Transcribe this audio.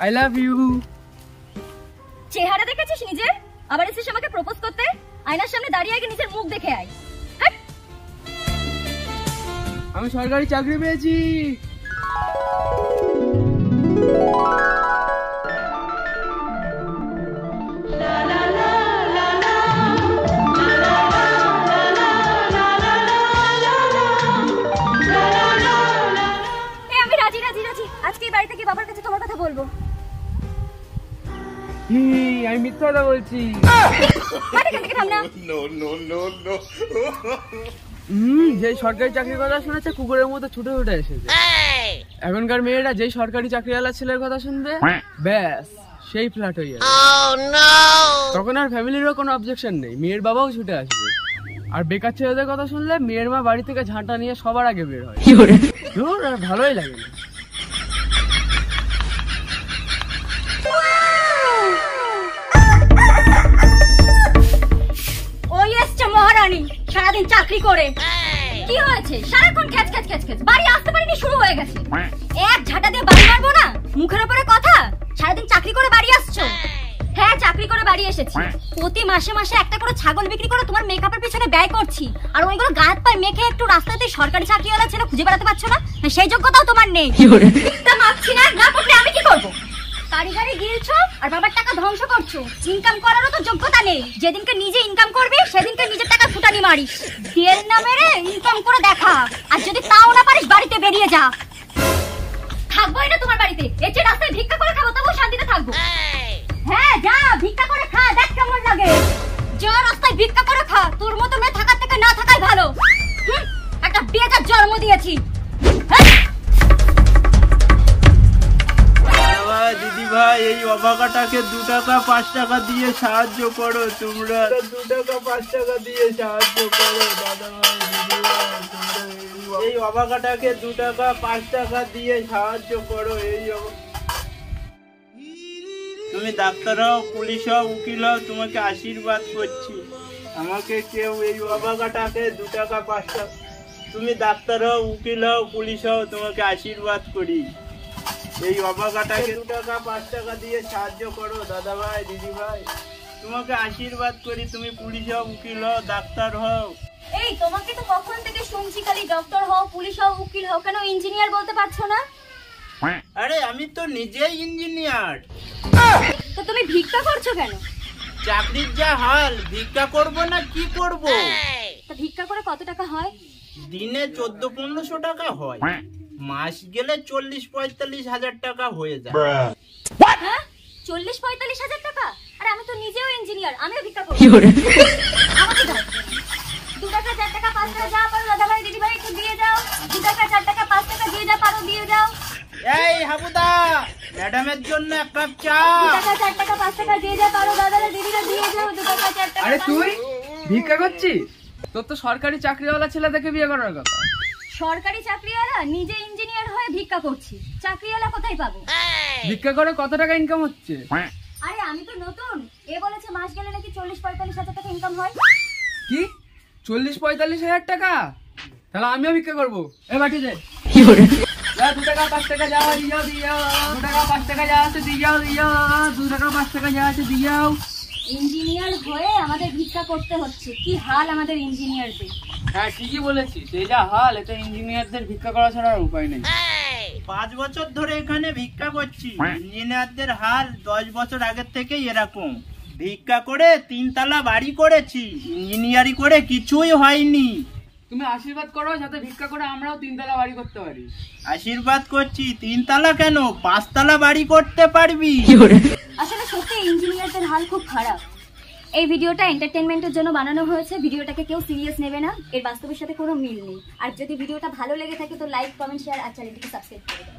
I love you. চেহারা দেখেছিস নিজের? আবার এসেছিস আমাকে প্রপোজ করতে? আয়নার সামনে দাঁড়িয়ে আগে নিজের মুখ দেখে আয়। আমি সরকারি চাকরি পেয়েছি। আমি রাজি রাজি রাজি, আজকে বাড়িতে গিয়ে বাবার কাছে তোমার কথা বলবো। আমি মিথ্যা কথা বলছি। যেই সরকারি চাকরির কথা শুনেছে কুকুরের মতো ছুটে ছুটে এসেছে। এখনকার মেয়েরা যেই সরকারি চাকরিওয়ালা ছেলের কথা শুনবে ব্যাস সেই ফ্ল্যাট হয়ে যাবে। তখন আর ফ্যামিলিরও কোনো অবজেকশন নেই, মেয়ের বাবাও ছুটে আসবে। আর বেকার ছেলেদের কথা শুনলে মেয়ের মা বাড়ি থেকে ঝাঁটা নিয়ে সবার আগে বের হয়। ভালোই লাগে না। ওই এসছে মহারানী সারাদিন চাকরি করে। কি হয়েছে? সারাক্ষণ খ্যাচ খ্যাচ খ্যাচ খ্যাচ, বাড়ি আসতে পারিনি শুরু হয়ে গেছে। এক ঝাঁটা দিয়ে বাড়ি মারবো না? মুখের উপরে কথা। সারাদিন চাকরি করে বাড়ি আসছো? হ্যাঁ চাকরি করে বাড়ি এসেছি। প্রতি মাসে মাসে একটা করে ছাগল বিক্রি করে তোমার মেকআপের পিছনে ব্যয় করছি, আর ওইগুলো গায়ে পায়ে মেখে একটু রাস্তাতে সরকারি চাকরিওয়ালা ছেলে খুঁজে বেড়াতে পারছো না? সেই যোগ্যতাও তোমার নেই। তা মাপছি না, না করলে আমি কি করবো? কারিগরি গিলছো আর বাবার টাকা ধ্বংস করছো। ইনকাম করারও তো যোগ্যতা নেই। যেদিনকে নিজে ইনকাম করবি সেদিনকে নিজের টাকা ফুটানি মারিস। তেল না মেরে ইনকাম করে দেখা, আর যদি তাও না পারিস বাড়িতে বেরিয়ে যা। থাকবোই না তোমার বাড়িতে, এর চেয়ে রাস্তায় ভিক্ষা করে খাবো, তবুও শান্তিতে থাকবো। হ্যাঁ যা ভিক্ষা করে খা, দেখ কেমন লাগে। যা রাস্তায় ভিক্ষা করে খা, তোর মতো মেয়ে থাকার থেকে না থাকাই ভালো। একটা বেকার জন্ম দিয়েছি। দিদি ভাই, এই অবাকাটাকে 2 টাকা 5 টাকা দিয়ে সাহায্য করো। তোমরা 2 টাকা 5 টাকা দিয়ে সাহায্য করো দাদা ভাই, দিদি ভাই। এই অবাকাটাকে 2 টাকা 5 টাকা দিয়ে সাহায্য করো। তুমি ডাক্তার হও, পুলিশ হও, উকিল হও, তোমাকে আশীর্বাদ করছি। আমাকে কেউ এই অবাকাটাকে 2 টাকা 5 টাকা, তুমি ডাক্তার হও, উকিল হও, পুলিশ হও, তোমাকে আশীর্বাদ করি। এই অবাকাটাকে 2 টাকা 5 টাকা দিয়ে সাহায্য করো দাদা ভাই, দিদি ভাই। তোমাকে আশীর্বাদ করি, তুমি পুলিশ হও, উকিল হও, ডাক্তার হও। এই তোমাকে তো কখন থেকে শুনছি খালি ডক্টর হও, পুলিশ হও, উকিল হও, কেন ইঞ্জিনিয়ার বলতে পারছো না? আরে আমি তো নিজেই ইঞ্জিনিয়ার। তো তুমি ভিক্ষা করছো কেন? চাকরির যা হাল, ভিক্ষা করব না কি করব? তা ভিক্ষা করে কত টাকা হয়? দিনে 1400-1500 টাকা হয়। মাস গেলে 40-45 হাজার টাকা হয়ে যায়। হ্যাঁ 40-45 হাজার টাকা? আরে আমি তো নিজেও ইঞ্জিনিয়ার, আমিও ভিক্ষা করব। আমাকে দাও 2 টাকা 4 টাকা 5 টাকা যা পারো দাদা ভাই, দিদি ভাই একটু দিয়ে যাও। 2 টাকা 4 টাকা 5 টাকা দিয়ে যা পারো দিয়ে যাও। এই হাবুদা, ম্যাডামের জন্য 1 কাপ চা। 2 টাকা 4 টাকা 5 টাকা দিয়ে যা পারো দাদা দিদিরা দিয়ে যাও। 2 টাকা 4 টাকা। আরে তুই ভিক্ষা করছিস? তোর তো সরকারি চাকরিওয়ালা ছেলে দেখে বিয়ে করার কথা। সরকারি চাকরিওয়ালা, নিজে ইঞ্জিনিয়ার হয়ে ভিক্ষা করছি, চাকরিওয়ালা কোথায় পাবো? ভিক্ষা করে কত টাকা ইনকাম হচ্ছে? আরে আমি তো নতুন, এ বলেছে মাস গেলে নাকি 40-45 হাজার টাকা ইনকাম হয়। কি 40-45 হাজার টাকা? তাহলে আমিও ভিক্ষা করবো। এ বাটি দে। 2 টাকা 5 টাকা যাও দিও দিও, 2 টাকা 5 টাকা যা আছে দিও দিও, 2 টাকা 5 টাকা যা আছে দিও। ইঞ্জিনিয়ার হয়ে আমাদের ভিক্ষা করতে হচ্ছে, কি হাল আমাদের ইঞ্জিনিয়ারদের। হ্যাঁ ঠিকই বলেছিস, এই যা হাল, এতে ইঞ্জিনিয়ারদের ভিক্ষা করা ছাড়া আর উপায় নেই। 5 বছর ধরে এখানে ভিক্ষা করছি। ইঞ্জিনিয়ারদের হাল 10 বছর আগের থেকে এরকম। ভিক্ষা করে 3 তলা বাড়ি করেছি, ইঞ্জিনিয়ারি করে কিছুই হয়নি। তুমি আশীর্বাদ করো যাতে ভিক্ষা করে আমরাও 3 তলা বাড়ি করতে পারি। আশীর্বাদ করছি, 3 তলা কেন 5 তলা বাড়ি করতে পারবি। আসলে সত্যি ইঞ্জিনিয়ারদের হাল খুব খারাপ। এই ভিডিওটা এন্টারটেইনমেন্টের জন্য বানানো হয়েছে, ভিডিওটাকে কেউ সিরিয়াস নেবে না, এর বাস্তবের সাথে কোনো মিল নেই। আর যদি ভিডিওটা ভালো লেগে থাকে তো লাইক, কমেন্ট, শেয়ার আর চ্যানেলটিকে সাবস্ক্রাইব করে দাও।